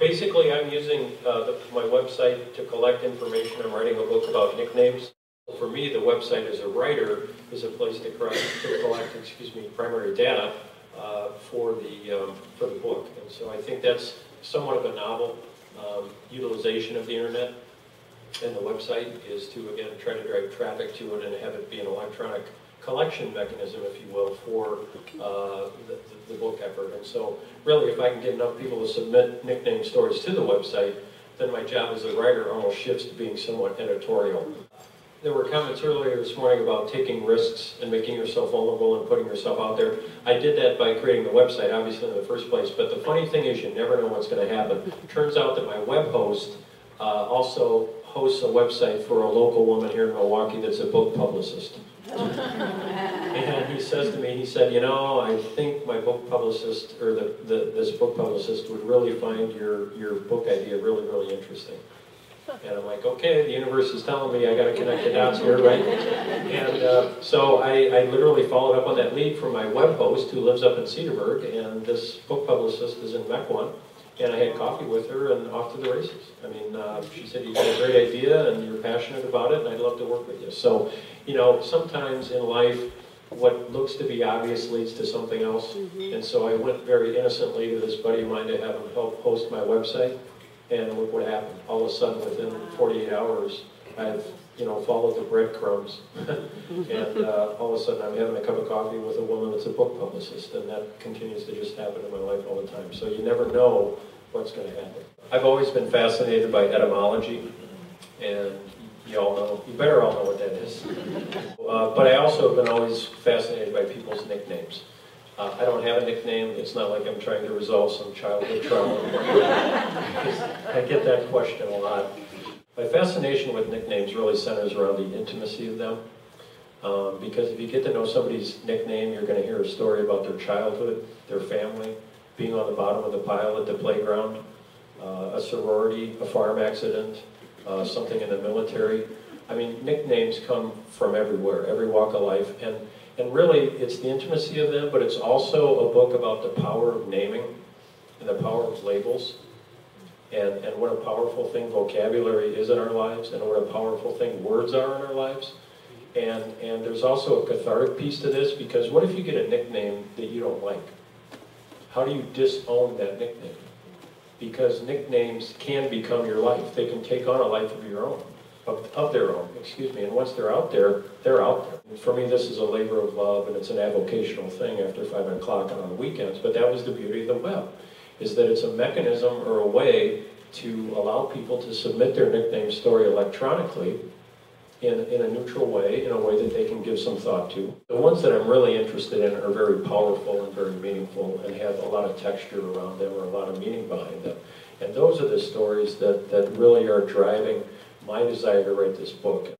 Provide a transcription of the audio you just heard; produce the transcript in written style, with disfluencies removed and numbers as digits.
Basically, I'm using my website to collect information. I'm writing a book about nicknames. For me, the website as a writer is a place to collect primary data for the book. And so I think that's somewhat of a novel utilization of the internet. And the website is to, again, try to drive traffic to it and have it be an electronic collection mechanism, if you will, for the book effort. And so really, if I can get enough people to submit nickname stories to the website, then my job as a writer almost shifts to being somewhat editorial. There were comments earlier this morning about taking risks and making yourself vulnerable and putting yourself out there. I did that by creating the website, obviously, in the first place, but the funny thing is you never know what's going to happen. Turns out that my web host also hosts a website for a local woman here in Milwaukee that's a book publicist. And he says to me, he said, you know, I think my book publicist, or this book publicist would really find your book idea really, really interesting. And I'm like, okay, the universe is telling me I got to connect the dots here, right? And so I literally followed up on that lead from my web host who lives up in Cedarburg, and this book publicist is in Mequon. And I had coffee with her and off to the races. I mean, she said, you've got a great idea and you're passionate about it and I'd love to work with you. So, you know, sometimes in life, what looks to be obvious leads to something else. And so I went very innocently to this buddy of mine to have him help host my website. And look what happened. All of a sudden, within 48 hours, I've, you know, followed the breadcrumbs. And all of a sudden, I'm having a cup of coffee with a woman that's a book publicist. And that continues to just happen in my life all the time. So you never know what's going to happen. I've always been fascinated by etymology. And you all know, you better all know what that is. But I also have been always fascinated by people's nicknames. I don't have a nickname. It's not like I'm trying to resolve some childhood trauma. I get that question a lot. My fascination with nicknames really centers around the intimacy of them. Because if you get to know somebody's nickname, you're going to hear a story about their childhood, their family, being on the bottom of the pile at the playground, a sorority, a farm accident, something in the military. I mean, nicknames come from everywhere, every walk of life. And really, it's the intimacy of them, but it's also a book about the power of naming and the power of labels and what a powerful thing vocabulary is in our lives and what a powerful thing words are in our lives. And there's also a cathartic piece to this, because what if you get a nickname that you don't like? How do you disown that nickname? Because nicknames can become your life. They can take on a life of your own. Of their own, excuse me, and once they're out there, they're out there. And for me, this is a labor of love, and it's an avocational thing after 5 o'clock and on the weekends, but that was the beauty of the web, is that it's a mechanism or a way to allow people to submit their nickname story electronically in a neutral way, in a way that they can give some thought to. The ones that I'm really interested in are very powerful and very meaningful and have a lot of texture around them or a lot of meaning behind them. And those are the stories that really are driving my desire to write this book.